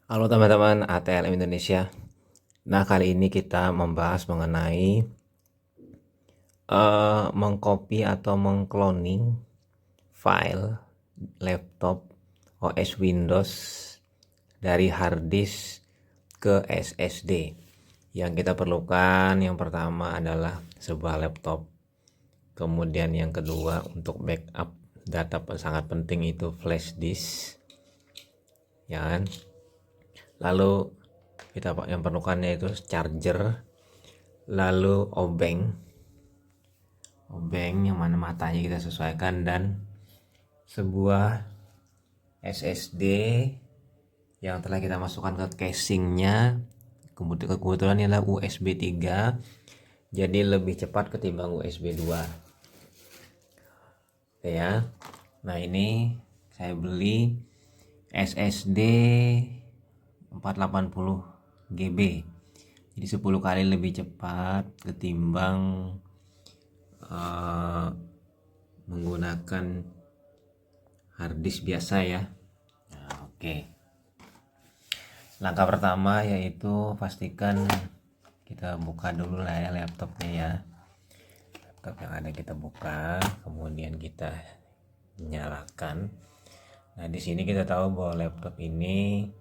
Halo teman-teman ATLM Indonesia. Nah, kali ini kita membahas mengenai mengcopy atau mengcloning file laptop OS Windows dari hard disk ke SSD. Yang kita perlukan yang pertama adalah sebuah laptop. Kemudian yang kedua untuk backup data sangat penting itu flash disk. Ya kan? Lalu kita yang perlukannya itu charger, lalu obeng yang mana matanya kita sesuaikan, dan sebuah SSD yang telah kita masukkan ke casingnya. Kebetulan ini adalah USB 3, jadi lebih cepat ketimbang USB 2. Oke ya. Nah, ini saya beli SSD 480 GB, jadi 10 kali lebih cepat ketimbang menggunakan harddisk biasa ya. Nah, oke. Langkah pertama yaitu pastikan kita buka dulu lah ya laptopnya ya. Laptop yang ada kita buka, kemudian kita nyalakan. Nah, di sini kita tahu bahwa laptop ini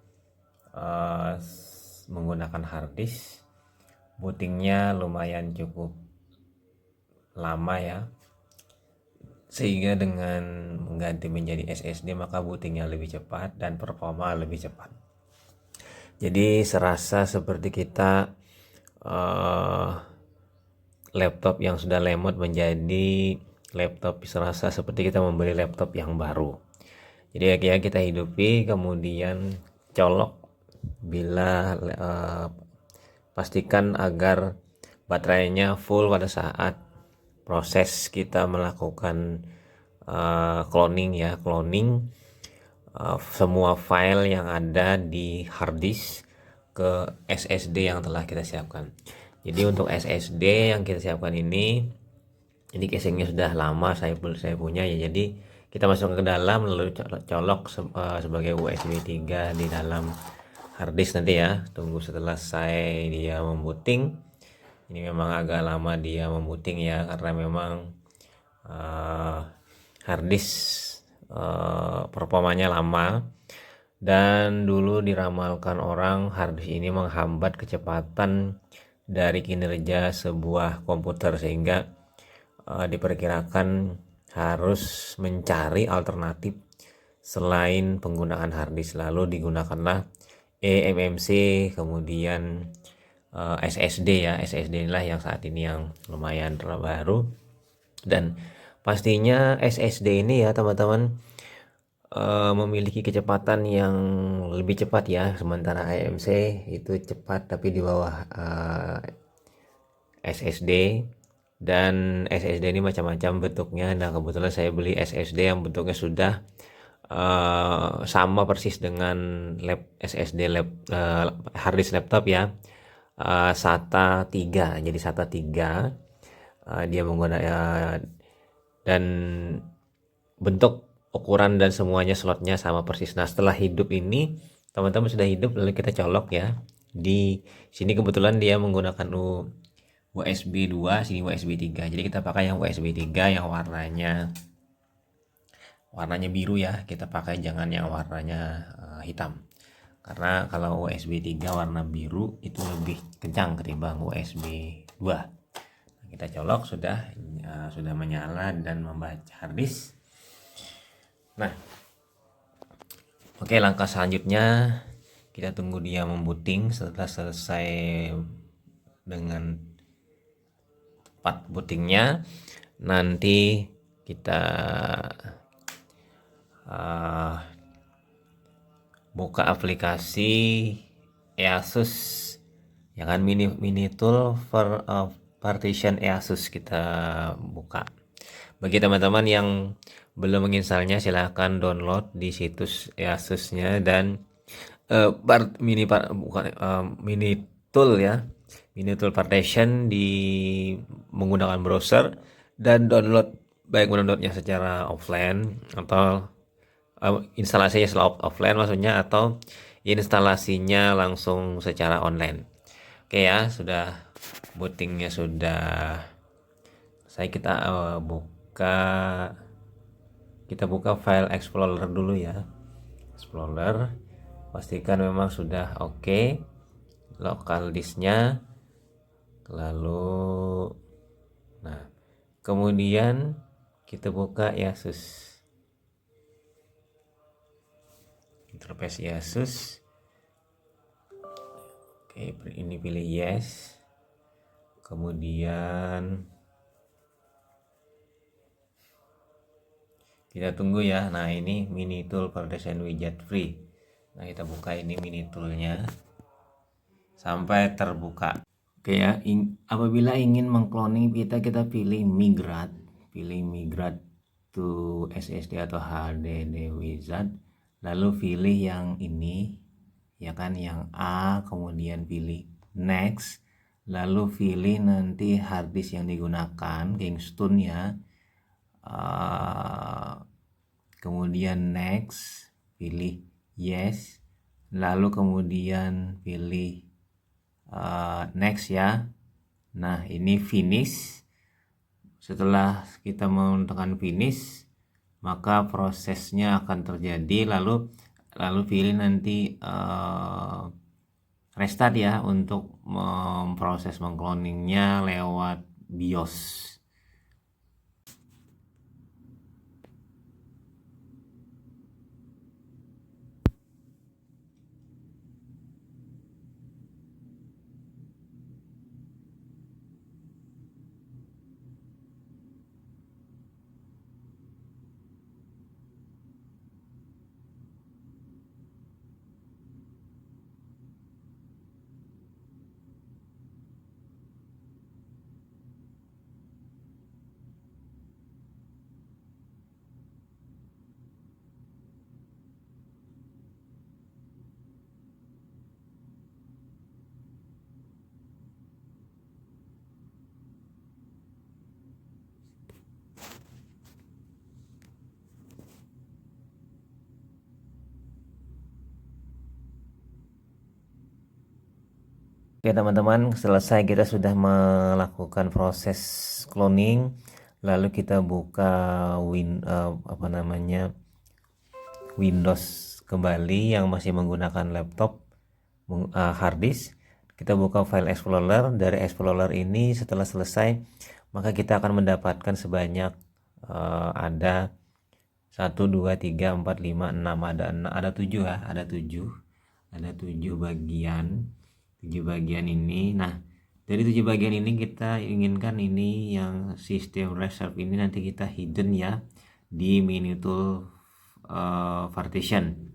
menggunakan harddisk. Bootingnya lumayan cukup lama ya, sehingga dengan mengganti menjadi SSD maka bootingnya lebih cepat dan performa lebih cepat. Jadi serasa seperti kita laptop yang sudah lemot menjadi laptop, serasa seperti kita membeli laptop yang baru. Jadi ya kita hidupi, kemudian colok bila pastikan agar baterainya full pada saat proses kita melakukan cloning ya, semua file yang ada di hard disk ke SSD yang telah kita siapkan. Jadi untuk SSD yang kita siapkan ini casingnya sudah lama saya punya ya, jadi kita masuk ke dalam lalu colok sebagai USB 3 di dalam hard disk nanti ya. Tunggu setelah selesai dia membooting. Ini memang agak lama dia membooting ya, karena memang hard disk performanya lama, dan dulu diramalkan orang hard disk ini menghambat kecepatan dari kinerja sebuah komputer, sehingga diperkirakan harus mencari alternatif selain penggunaan hard disk. Lalu digunakanlah eMMC, kemudian SSD ya. SSD inilah yang saat ini yang lumayan terbaru, dan pastinya SSD ini ya teman-teman memiliki kecepatan yang lebih cepat ya. Sementara eMMC itu cepat tapi di bawah SSD, dan SSD ini macam-macam bentuknya. Nah, kebetulan saya beli SSD yang bentuknya sudah sama persis dengan SSD hard disk laptop ya, SATA 3. Jadi SATA 3 dia menggunakan, dan bentuk, ukuran dan semuanya slotnya sama persis. Nah, setelah hidup ini teman-teman sudah hidup, lalu kita colok ya. Di sini kebetulan dia menggunakan USB 2, sini USB 3. Jadi kita pakai yang USB 3 yang warnanya biru ya. Kita pakai, jangan yang warnanya hitam. Karena kalau USB 3 warna biru itu lebih kencang ketimbang USB 2. Nah, kita colok sudah menyala dan membaca hard disk. Nah, oke, langkah selanjutnya kita tunggu dia membooting. Setelah selesai dengan part bootingnya, nanti kita buka aplikasi Asus ya kan, mini tool for partition Asus kita buka. Bagi teman-teman yang belum menginstalnya, silahkan download di situs Asusnya, dan mini tool ya, mini tool partition di menggunakan browser, dan baik mendownloadnya secara offline atau instalasinya secara offline maksudnya, atau instalasinya langsung secara online. Oke ya, sudah bootingnya sudah saya kita buka file explorer dulu ya. Explorer, pastikan memang sudah oke. Local disknya, lalu nah kemudian kita buka Asus, interface Asus. Oke, ini pilih yes, kemudian kita tunggu ya. Nah, ini mini tool partition widget free. Nah, kita buka ini mini toolnya sampai terbuka. Oke ya, apabila ingin mengcloning kita pilih migrate to SSD atau HDD wizard, lalu pilih yang ini ya kan, yang A, kemudian pilih next, lalu pilih nanti harddisk yang digunakan, Kingston ya. Kemudian next, pilih yes, lalu kemudian pilih next ya. Nah, ini finish. Setelah kita menekan finish, maka prosesnya akan terjadi, lalu pilih nanti restart ya untuk memproses mengcloningnya lewat BIOS. Oke teman-teman, selesai kita sudah melakukan proses cloning, lalu kita buka Windows kembali yang masih menggunakan laptop hard disk. Kita buka file explorer. Dari explorer ini setelah selesai, maka kita akan mendapatkan sebanyak ada 1 2 3 4 5 6, ada 7 ya, ada 7 bagian. 7 bagian ini. Nah, dari 7 bagian ini kita inginkan ini yang sistem reserve ini nanti kita hidden ya di mini tool partition.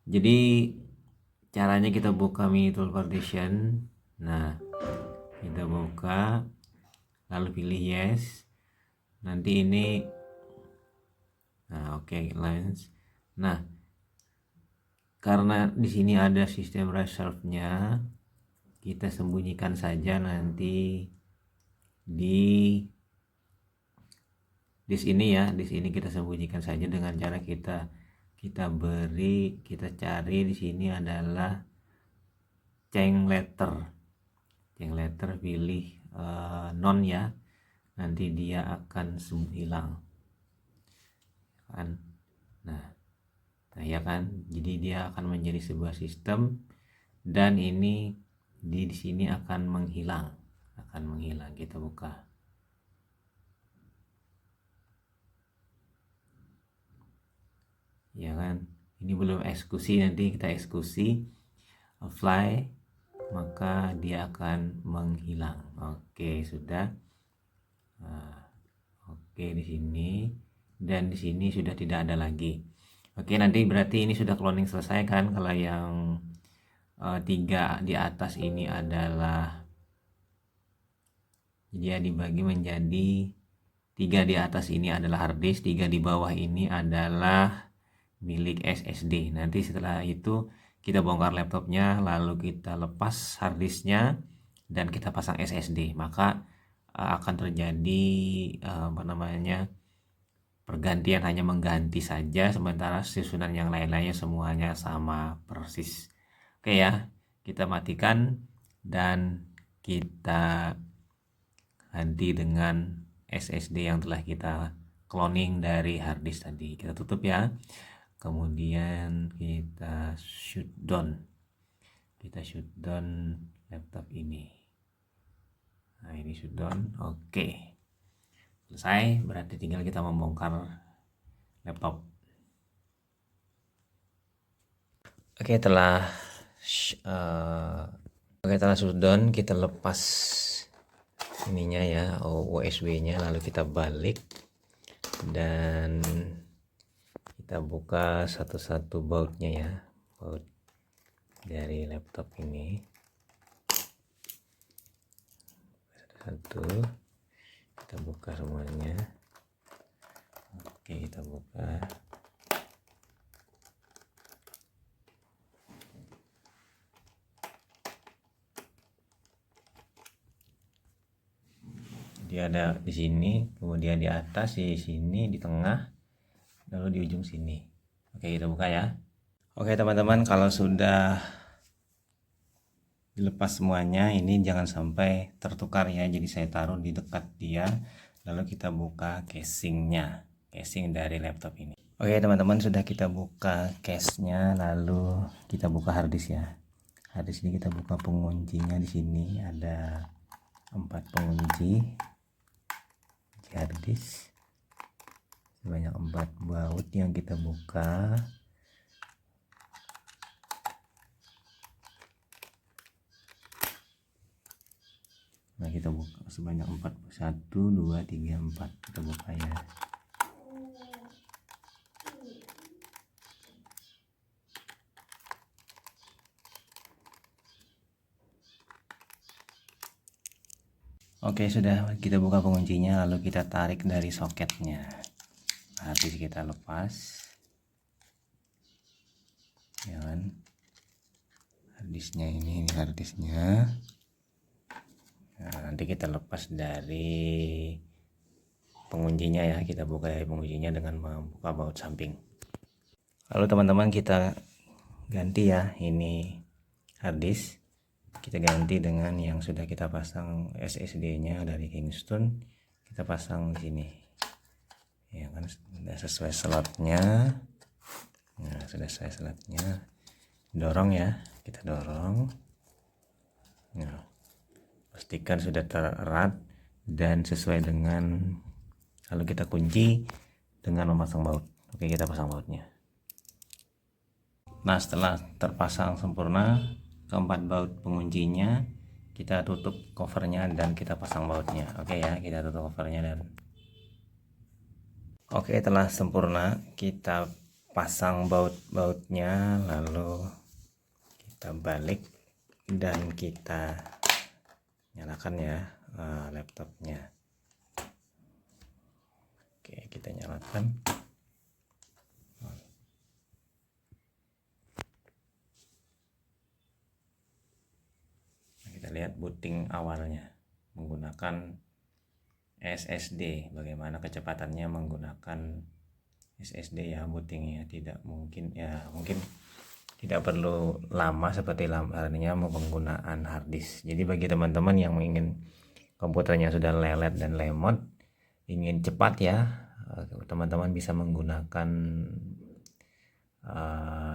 Jadi caranya kita buka mini tool partition. Nah, kita buka lalu pilih yes. Nanti ini oke, lens. Nah, karena di sini ada sistem reserve-nya, kita sembunyikan saja nanti di disk ini ya. Di sini kita sembunyikan saja dengan cara kita cari di sini adalah change letter, pilih non ya. Nanti dia akan hilang kan. Nah ya kan, jadi dia akan menjadi sebuah sistem, dan ini di sini akan menghilang. Kita buka ya kan, ini belum eksekusi, nanti kita eksekusi apply, maka dia akan menghilang. Oke, sudah. Oke, di sini, dan di sini sudah tidak ada lagi. Oke, nanti berarti ini sudah cloning selesai kan. Kalau yang 3 di atas ini adalah, dia dibagi menjadi 3 di atas ini adalah hard disk, 3 di bawah ini adalah milik SSD. Nanti setelah itu kita bongkar laptopnya, lalu kita lepas hard disknya dan kita pasang SSD, maka akan terjadi pergantian hanya mengganti saja, sementara susunan yang lain-lainnya semuanya sama persis. Oke ya, kita matikan dan kita ganti dengan SSD yang telah kita cloning dari harddisk tadi. Kita tutup ya, kemudian kita shutdown laptop ini. Nah, ini shutdown. Oke, selesai, berarti tinggal kita membongkar laptop. Oke, setelah shutdown, kita lepas ininya ya, USB-nya, lalu kita balik dan kita buka satu-satu bautnya ya, baut dari laptop ini satu, kita buka semuanya. Oke, kita buka. Dia ada di sini, kemudian di atas, di sini, di tengah, lalu di ujung sini. Oke, kita buka ya. Oke teman-teman, kalau sudah dilepas semuanya, ini jangan sampai tertukar ya, jadi saya taruh di dekat dia, lalu kita buka casingnya, casing dari laptop ini. Oke teman-teman, sudah kita buka case-nya, lalu kita buka harddisk ya. Harddisk ini kita buka penguncinya, di sini ada 4 pengunci harddisk sebanyak 4 baut yang kita buka. Nah, kita buka sebanyak 4, 1, 2, 3, 4 kita buka ya. Oke, sudah kita buka penguncinya, lalu kita tarik dari soketnya. Habis kita lepas ya kan, harddisknya ini harddisknya. Nah, nanti kita lepas dari penguncinya ya, kita buka dari penguncinya dengan membuka baut samping. Lalu teman-teman, kita ganti ya, ini harddisk kita ganti dengan yang sudah kita pasang SSD-nya dari Kingston, kita pasang di sini ya kan, sudah sesuai slotnya. Nah, sudah sesuai slotnya, dorong ya, kita dorong. Nah, pastikan sudah tererat dan sesuai dengan, lalu kita kunci dengan memasang baut. Oke, kita pasang bautnya. Nah, setelah terpasang sempurna keempat baut penguncinya, kita tutup covernya dan kita pasang bautnya. Oke ya, kita tutup covernya dan oke, telah sempurna kita pasang bautnya, lalu kita balik dan kita nyalakan ya laptopnya. Oke, kita nyalakan. Kita lihat booting awalnya menggunakan SSD, bagaimana kecepatannya menggunakan SSD ya bootingnya. Tidak mungkin ya, mungkin tidak perlu lama seperti halnya penggunaan harddisk. Jadi bagi teman-teman yang ingin komputernya sudah lelet dan lemot, ingin cepat ya, teman-teman bisa menggunakan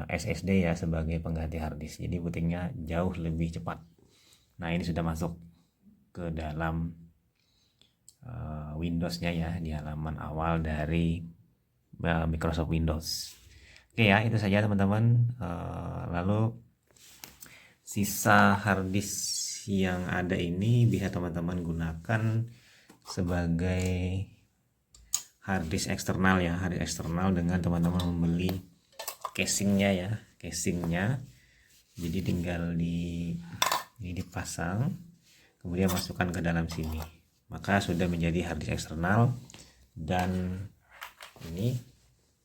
SSD ya sebagai pengganti harddisk. Jadi bootingnya jauh lebih cepat. Nah, ini sudah masuk ke dalam Windows-nya ya, di halaman awal dari Microsoft Windows. Oke ya, itu saja teman-teman. Lalu sisa harddisk yang ada ini bisa teman-teman gunakan sebagai harddisk eksternal ya, harddisk eksternal dengan teman-teman membeli casingnya ya, casingnya. Jadi tinggal ini dipasang, kemudian masukkan ke dalam sini, maka sudah menjadi harddisk eksternal. Dan ini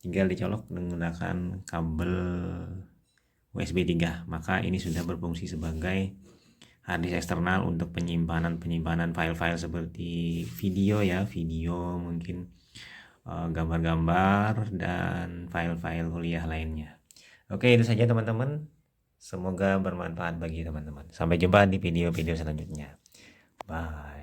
tinggal dicolok menggunakan kabel USB 3, maka ini sudah berfungsi sebagai harddisk eksternal untuk penyimpanan file-file seperti video ya, video mungkin gambar-gambar dan file-file kuliah lainnya. Oke, itu saja teman-teman. Semoga bermanfaat bagi teman-teman. Sampai jumpa di video-video selanjutnya. Bye.